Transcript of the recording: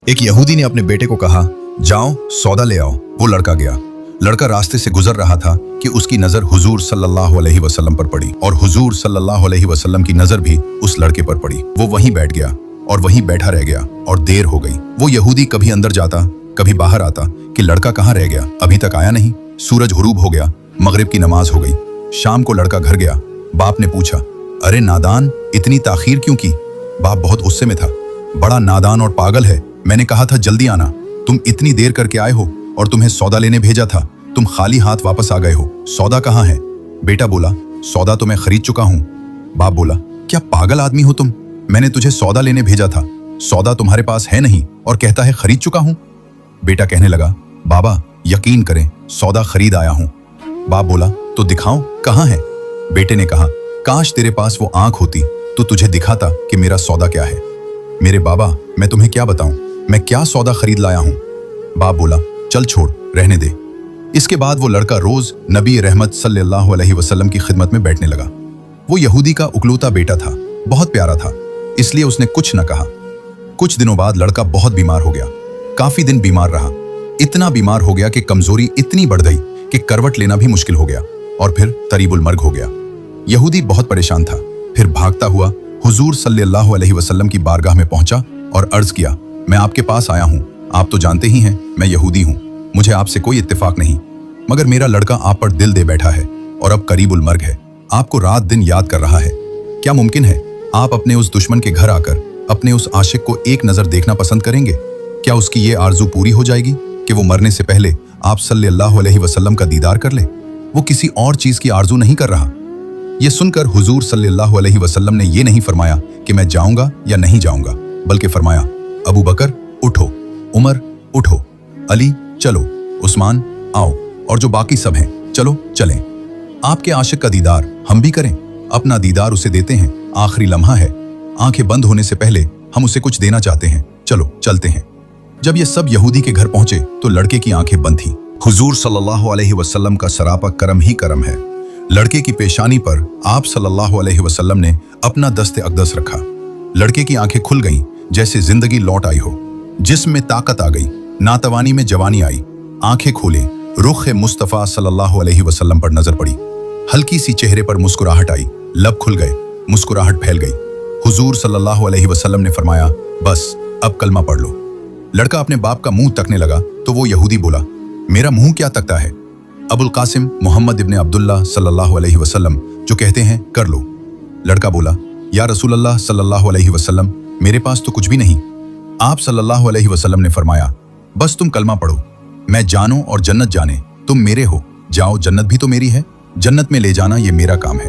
एक यहूदी ने अपने बेटे को कहा, जाओ सौदा ले आओ। वो लड़का गया। लड़का रास्ते से गुजर रहा था कि उसकी नजर हुजूर सल्लल्लाहु अलैहि वसल्लम पर पड़ी और हुजूर सल्लल्लाहु अलैहि वसल्लम की नजर भी उस लड़के पर पड़ी। वो वहीं बैठ गया और वहीं बैठा रह गया और देर हो गई। वो यहूदी कभी अंदर जाता कभी बाहर आता कि लड़का कहाँ रह गया, अभी तक आया नहीं। सूरज गुरूब हो गया, मगरिब की नमाज हो गई। शाम को लड़का घर गया। बाप ने पूछा, अरे नादान, इतनी ताखीर क्यों की? बाप बहुत गुस्से में था। बड़ा नादान और पागल है, मैंने कहा था जल्दी आना, तुम इतनी देर करके आए हो और तुम्हें सौदा लेने भेजा था, तुम खाली हाथ वापस आ गए हो। सौदा कहाँ है? बेटा बोला, सौदा तो मैं खरीद चुका हूँ। बाप बोला, क्या पागल आदमी हो तुम? मैंने तुझे सौदा लेने भेजा था, सौदा तुम्हारे पास है नहीं और कहता है खरीद चुका हूँ। बेटा कहने लगा, बाबा यकीन करें, सौदा खरीद आया हूँ। बाप बोला, तो दिखाओ कहाँ है? बेटे ने कहा, काश तेरे पास वो आंख होती तो तुझे दिखाता कि मेरा सौदा क्या है। मेरे बाबा, मैं तुम्हें क्या बताऊं, मैं क्या सौदा खरीद लाया हूं। बाप बोला, चल छोड़, रहने दे। इसके बाद वो लड़का रोज नबी रहमत सल्लल्लाहु अलैहि वसल्लम की खिदमत में बैठने लगा। वो यहूदी का उकलौता बेटा था, बहुत प्यारा था, इसलिए उसने कुछ न कहा। कुछ दिनों बाद लड़का बहुत बीमार हो गया। काफी दिन बीमार रहा, इतना बीमार हो गया कि कमजोरी इतनी बढ़ गई कि करवट लेना भी मुश्किल हो गया और फिर तरीबुल मर्ग हो गया। यहूदी बहुत परेशान था। फिर भागता हुआ हुजूर सल्लल्लाहु अलैहि वसल्लम की बारगाह में पहुंचा और अर्ज किया, मैं आपके पास आया हूं, आप तो जानते ही हैं मैं यहूदी हूं, मुझे आपसे कोई इत्तेफाक नहीं, मगर मेरा लड़का आप पर दिल दे बैठा है और अब करीबुल मर्ग है, आपको रात दिन याद कर रहा है। क्या मुमकिन है आप अपने उस दुश्मन के घर आकर अपने उस आशिक को एक नजर देखना पसंद करेंगे? क्या उसकी ये आरजू पूरी हो जाएगी कि वो मरने से पहले आप सल्लल्लाहु अलैहि वसल्लम का दीदार कर ले? वो किसी और चीज की आरजू नहीं कर रहा। ये सुनकर हुजूर सल्लल्लाहु अलैहि वसल्लम ने ये नहीं फरमाया कि मैं जाऊंगा या नहीं जाऊंगा, बल्कि फरमाया, अबू बकर उठो, उमर उठो, अली चलो, उस्मान आओ और जो बाकी सब हैं चलो चलें। आपके आशिक का दीदार हम भी करें, अपना दीदार उसे देते हैं, आखिरी लम्हा है, आंखें बंद होने से पहले हम उसे कुछ देना चाहते हैं, चलो चलते हैं। जब ये सब यहूदी के घर पहुंचे तो लड़के की आंखें बंद थीं। हुजूर सल्लल्लाहु अलैहि वसल्लम का सरापा करम ही करम है। लड़के की पेशानी पर आप सल्लल्लाहु अलैहि वसल्लम ने अपना दस्ते अक़दस रखा। लड़के की आंखें खुल गईं जैसे जिंदगी लौट आई हो, जिस्म में ताकत आ गई, नातवानी में जवानी आई। आंखें खोले, रुख मुस्तफ़ा सल्लल्लाहु अलैहि वसल्लम पर नजर पड़ी, हल्की सी चेहरे पर मुस्कुराहट आई, लब खुल गए, मुस्कुराहट फैल गई। हुजूर सल्लल्लाहु अलैहि वसल्लम ने फरमाया, बस अब कलमा पढ़ लो। लड़का अपने बाप का मुंह तकने लगा तो वो यहूदी बोला, मेरा मुंह क्या तकता है? अबुल कासिम मोहम्मद इब्ने अब्दुल्ला सल्लल्लाहु अलैहि वसल्लम जो कहते हैं कर लो। लड़का बोला, या रसूल अल्लाह सल्लल्लाहु अलैहि वसल्लम, मेरे पास तो कुछ भी नहीं। आप सल्लल्लाहु अलैहि वसल्लम ने फरमाया, बस तुम कलमा पढ़ो, मैं जानो और जन्नत जाने, तुम मेरे हो, जाओ जन्नत भी तो मेरी है, जन्नत में ले जाना ये मेरा काम है।